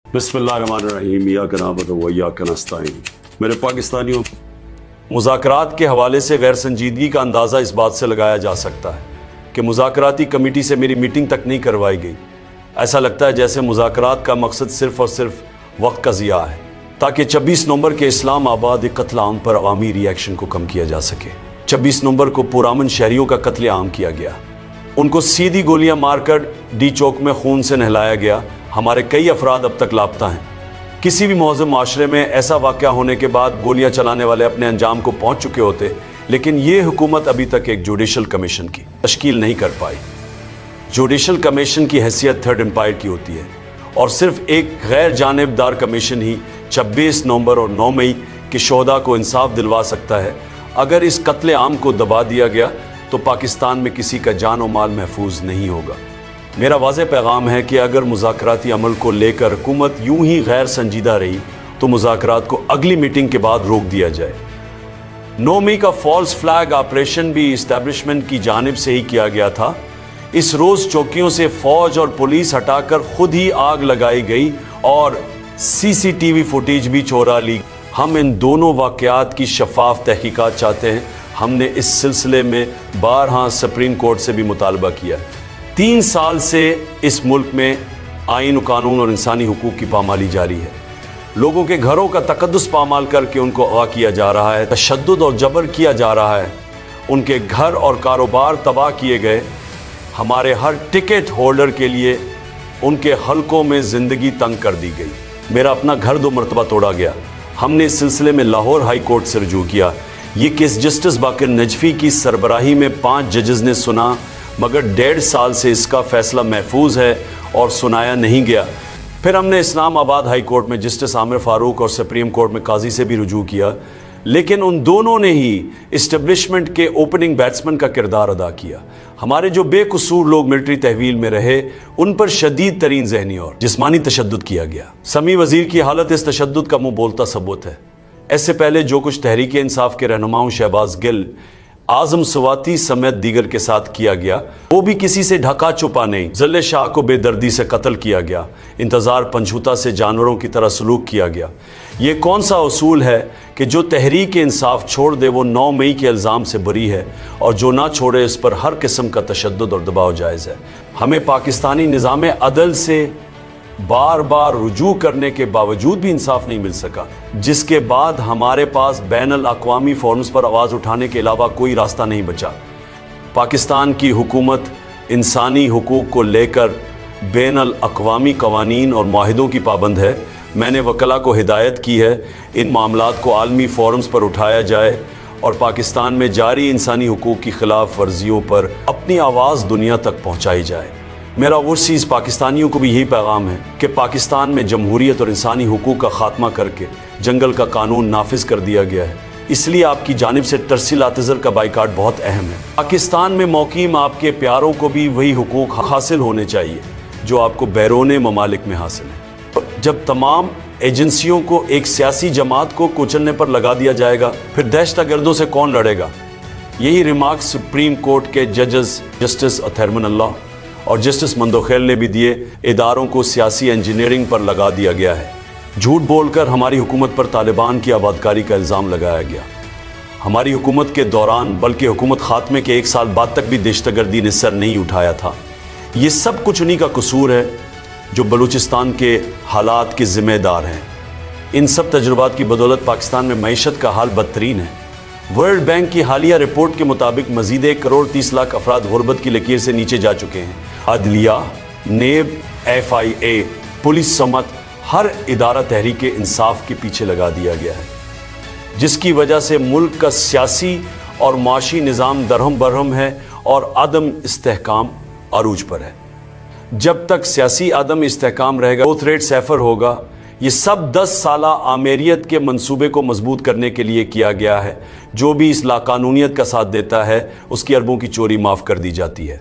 बिस्मिल्लाहिर्रहमानिर्रहीम इय्याक नअबुदु व इय्याक नस्तईन। मेरे पाकिस्तानियों, मुज़ाकरात के हवाले से गैर संजीदगी का अंदाज़ा इस बात से लगाया जा सकता है कि मुज़ाकराती कमेटी से मेरी मीटिंग तक नहीं करवाई गई। ऐसा लगता है जैसे मुज़ाकरात का मकसद सिर्फ़ और सिर्फ वक्त का ज़िया है ताकि 26 नवंबर के इस्लामाबाद कत्ल आम पर अवामी रिएक्शन को कम किया जा सके। 26 नवंबर को पुरामन शहरियों का कत्ल आम किया गया, उनको सीधी गोलियां मारकर डी चौक में खून से नहलाया गया। हमारे कई अफराद अब तक लापता हैं। किसी भी मौजूद माशरे में ऐसा वाक़या होने के बाद गोलियां चलाने वाले अपने अंजाम को पहुंच चुके होते, लेकिन ये हुकूमत अभी तक एक जुडिशल कमीशन की तश्कील नहीं कर पाई। जुडिशल कमीशन की हैसियत थर्ड एम्पायर की होती है और सिर्फ एक गैर जानिबदार कमीशन ही 26 नवंबर और 9 मई के शोहदा को इंसाफ दिलवा सकता है। अगर इस कत्ले आम को दबा दिया गया तो पाकिस्तान में किसी का जान और माल महफूज नहीं होगा। मेरा वाज़ेह पैगाम है कि अगर मुज़ाकराती अमल को लेकर हुकूमत यूं ही गैर संजीदा रही तो मुज़ाकरात को अगली मीटिंग के बाद रोक दिया जाए। 9 मई का फॉल्स फ्लैग ऑपरेशन भी इस्टेब्लिशमेंट की जानिब से ही किया गया था। इस रोज़ चौकियों से फौज और पुलिस हटाकर खुद ही आग लगाई गई और CCTV फुटेज भी चोरा ली। हम इन दोनों वाक़यात की शफाफ तहकीकात चाहते हैं। हमने इस सिलसिले में बारहा सुप्रीम कोर्ट से भी मुतालबा किया। 3 साल से इस मुल्क में आईन, कानून और इंसानी हुकूक की पामाली जारी है। लोगों के घरों का तकद्दुस पामाल करके उनको अगवा किया जा रहा है, तशद्दुद और जबर किया जा रहा है, उनके घर और कारोबार तबाह किए गए। हमारे हर टिकट होल्डर के लिए उनके हलकों में ज़िंदगी तंग कर दी गई। मेरा अपना घर 2 मरतबा तोड़ा गया। हमने इस सिलसिले में लाहौर हाई कोर्ट से रुजू किया। ये केस जस्टिस बाकिर नजफी की सरबराही में 5 जजेस ने सुना, मगर 1.5 साल से इसका फैसला महफूज है और सुनाया नहीं गया। फिर हमने इस्लामाबाद हाई कोर्ट में जस्टिस आमिर फारूक और सुप्रीम कोर्ट में काजी से भी रुजू किया, लेकिन उन दोनों ने ही इस्टेब्लिशमेंट के ओपनिंग बैट्समैन का किरदार अदा किया। हमारे जो बेकसूर लोग मिलिट्री तहवील में रहे उन पर शदीद तरीन जहनी और जिस्मानी तशद्दुद किया गया। समी वजीर की हालत इस तशद्दुद का मुँह बोलता सबूत है। इससे पहले जो कुछ तहरीक इंसाफ के रहनुमाओं शहबाज गिल, आजम सवाती समेत दीगर के साथ किया गया, वो भी किसी से ढका छुपा नहीं। जल्ले शाह को बेदर्दी से कत्ल किया गया, इंतज़ार पंछूता से जानवरों की तरह सलूक किया गया। ये कौन सा उसूल है कि जो तहरीक इंसाफ छोड़ दे वो 9 मई के इल्ज़ाम से बरी है और जो ना छोड़े इस पर हर किस्म का तशद्दुद और दबाव जायज़ है। हमें पाकिस्तानी निज़ाम अदल से बार बार रुजू करने के बावजूद भी इंसाफ नहीं मिल सका, जिसके बाद हमारे पास बैनुल अक़वामी फोरम्स पर आवाज़ उठाने के अलावा कोई रास्ता नहीं बचा। पाकिस्तान की हुकूमत इंसानी हुकूक को लेकर बैनुल अक़वामी कवानीन और मुआहिदों की पाबंद है। मैंने वकला को हिदायत की है इन मामलात को आलमी फोरम्स पर उठाया जाए और पाकिस्तान में जारी इंसानी हुकूक की खिलाफ वर्जियों पर अपनी आवाज़ दुनिया तक पहुँचाई जाए। मेरा ओवरसीज़ पाकिस्तानियों को भी यही पैगाम है कि पाकिस्तान में जमहूरियत और इंसानी हुकूक का खात्मा करके जंगल का कानून नाफिज कर दिया गया है। इसलिए आपकी जानिब से तरसील आतिज़र का बाइकाट बहुत अहम है। पाकिस्तान में मौकीम आपके प्यारों को भी वही हुकूक हासिल होने चाहिए जो आपको बैरूने ममालिक में हासिल है। जब तमाम एजेंसियों को एक सियासी जमात को कुचलने पर लगा दिया जाएगा, फिर दहशतगर्दों से कौन लड़ेगा? यही रिमार्क सुप्रीम कोर्ट के जजेस जस्टिस अतहरमन अल्लाह और जस्टिस मंदोखेल ने भी दिए। इदारों को सियासी इंजीनियरिंग पर लगा दिया गया है। झूठ बोलकर हमारी हुकूमत पर तालिबान की आबादकारी का इल्ज़ाम लगाया गया। हमारी हुकूमत के दौरान बल्कि हुकूमत खात्मे के 1 साल बाद तक भी दहशतगर्दी ने सर नहीं उठाया था। ये सब कुछ उन्हीं का कसूर है जो बलूचिस्तान के हालात के ज़िम्मेदार हैं। इन सब तजुर्बात की बदौलत पाकिस्तान में मईशत का हाल बदतरीन है। वर्ल्ड बैंक की हालिया रिपोर्ट के मुताबिक मजीद 1 करोड़ 30 लाख अफराद गुर्बत की लकीर से नीचे जा चुके हैं। अदलिया, नेब, FIA, पुलिस समेत हर इदारा तहरीक इंसाफ के पीछे लगा दिया गया है, जिसकी वजह से मुल्क का सियासी और माशी निज़ाम दरहम बरहम है और अदम इस्तेहकाम अरूज पर है। जब तक सियासी अदम इस्तेहकाम रहेगा, ग्रोथ रेट सैफर होगा। ये सब 10 साला आमेरियत के मंसूबे को मजबूत करने के लिए किया गया है। जो भी इस लाकानूनियत का साथ देता है उसकी अरबों की चोरी माफ़ कर दी जाती है।